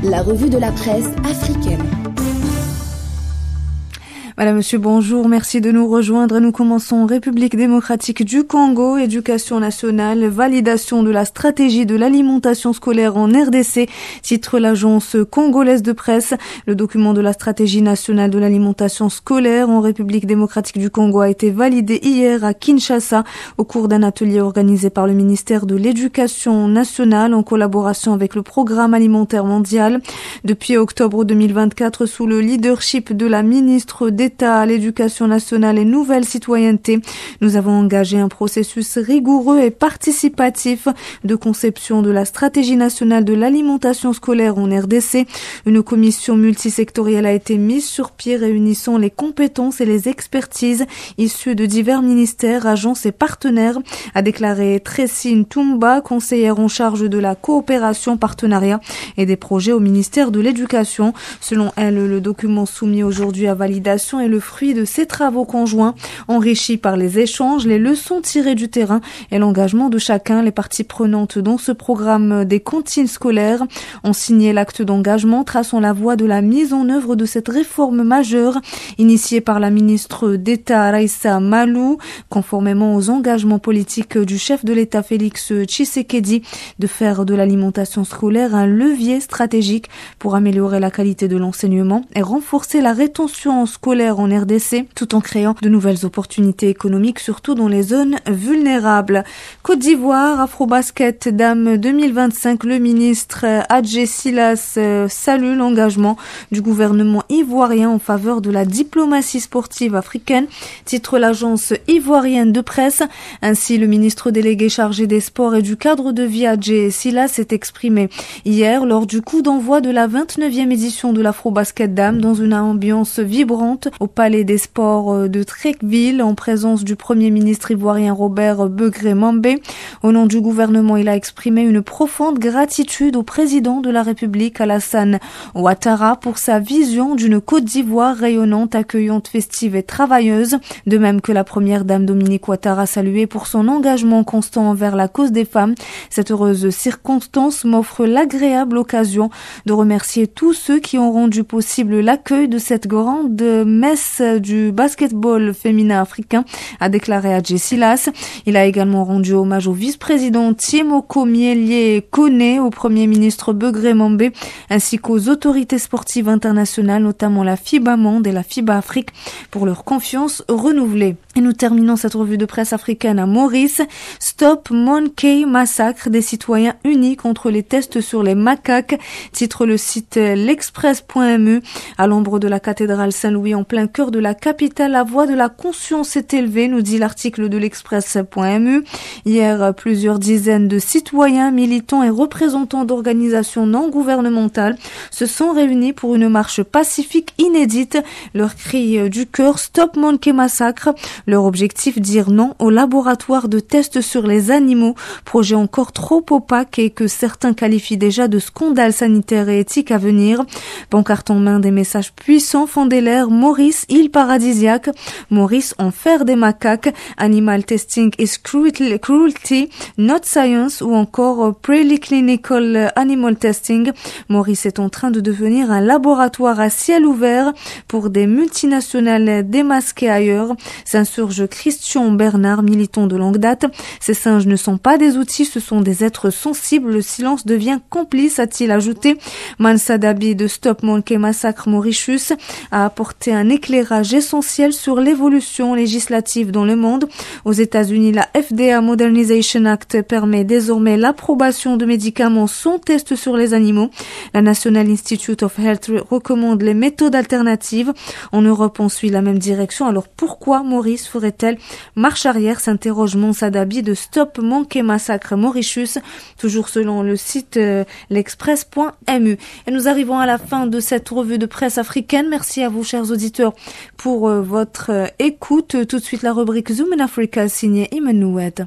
La revue de la presse africaine. Madame, monsieur, bonjour. Merci de nous rejoindre. Nous commençons République démocratique du Congo, éducation nationale, validation de la stratégie de l'alimentation scolaire en RDC, titre l'agence congolaise de presse. Le document de la stratégie nationale de l'alimentation scolaire en République démocratique du Congo a été validé hier à Kinshasa au cours d'un atelier organisé par le ministère de l'Éducation nationale en collaboration avec le Programme alimentaire mondial. Depuis octobre 2024, sous le leadership de la ministre d'État à l'éducation nationale et nouvelle citoyenneté, nous avons engagé un processus rigoureux et participatif de conception de la stratégie nationale de l'alimentation scolaire en RDC. Une commission multisectorielle a été mise sur pied réunissant les compétences et les expertises issues de divers ministères, agences et partenaires, a déclaré Tracy Ntumba, conseillère en charge de la coopération, partenariat et des projets au ministère de l'Éducation. Selon elle, le document soumis aujourd'hui à validation est le fruit de ces travaux conjoints, enrichis par les échanges, les leçons tirées du terrain et l'engagement de chacun. Les parties prenantes dans ce programme des cantines scolaires ont signé l'acte d'engagement, traçant la voie de la mise en œuvre de cette réforme majeure initiée par la ministre d'État Raissa Malou, conformément aux engagements politiques du chef de l'État Félix Tshisekedi de faire de l'alimentation scolaire un levier stratégique pour améliorer la qualité de l'enseignement et renforcer la rétention scolaire en RDC, tout en créant de nouvelles opportunités économiques, surtout dans les zones vulnérables. Côte d'Ivoire, Afrobasket Dames 2025, le ministre Adjé Silas salue l'engagement du gouvernement ivoirien en faveur de la diplomatie sportive africaine, titre l'agence ivoirienne de presse. Ainsi, le ministre délégué chargé des sports et du cadre de vie Adjé Silas s'est exprimé hier lors du coup d'envoi de la 29e édition de l'Afrobasket Dames dans une ambiance vibrante au Palais des Sports de Treichville en présence du Premier ministre ivoirien Robert Begré-Mambé. Au nom du gouvernement, il a exprimé une profonde gratitude au président de la République Alassane Ouattara pour sa vision d'une Côte d'Ivoire rayonnante, accueillante, festive et travailleuse, de même que la première dame Dominique Ouattara saluée pour son engagement constant envers la cause des femmes. Cette heureuse circonstance m'offre l'agréable occasion de remercier tous ceux qui ont rendu possible l'accueil de cette grande messe du basketball féminin africain, a déclaré Adjé Silas. Il a également rendu hommage au vice-président Thiemoko Mielier Kone, au premier ministre Begré-Mambé, ainsi qu'aux autorités sportives internationales, notamment la FIBA Monde et la FIBA Afrique, pour leur confiance renouvelée. Et nous terminons cette revue de presse africaine à Maurice. Stop Monkey Massacre, des citoyens unis contre les tests sur les macaques, titre le site l'express.mu. À l'ombre de la cathédrale Saint-Louis, en plein cœur de la capitale, la voix de la conscience est élevée, nous dit l'article de l'express.mu. Hier, plusieurs dizaines de citoyens, militants et représentants d'organisations non gouvernementales se sont réunis pour une marche pacifique inédite. Leur cri du cœur, Stop Monkey Massacre. Leur objectif, dire non au laboratoire de tests sur les animaux, projet encore trop opaque et que certains qualifient déjà de scandale sanitaire et éthique à venir. Pancarte en main, des messages puissants fondaient l'air. Maurice, île paradisiaque. Maurice, enfer des macaques. Animal testing is cruelty, not science, ou encore preclinical animal testing. Maurice est en train de devenir un laboratoire à ciel ouvert pour des multinationales démasquées ailleurs. S'insurge Christian Bernard, militant de longue date. Ces singes ne sont pas des outils, ce sont des êtres sensibles. Le silence devient complice, a-t-il ajouté. Mansa Dabi de Stop Monkey Massacre Mauritius a apporté un éclairage essentiel sur l'évolution législative dans le monde. Aux États-Unis, la FDA Modernization Act permet désormais l'approbation de médicaments sans test sur les animaux. La National Institute of Health recommande les méthodes alternatives. En Europe, on suit la même direction. Alors pourquoi Maurice ferait-elle marche arrière, s'interroge Mansa Dabi de Stop Monkey Massacre Mauritius, toujours selon le site l'express.mu. Et nous arrivons à la fin de cette revue de presse africaine. Merci à vous, chers auditeurs, pour votre écoute. Tout de suite, la rubrique Zoom in Africa signée Iman Noued.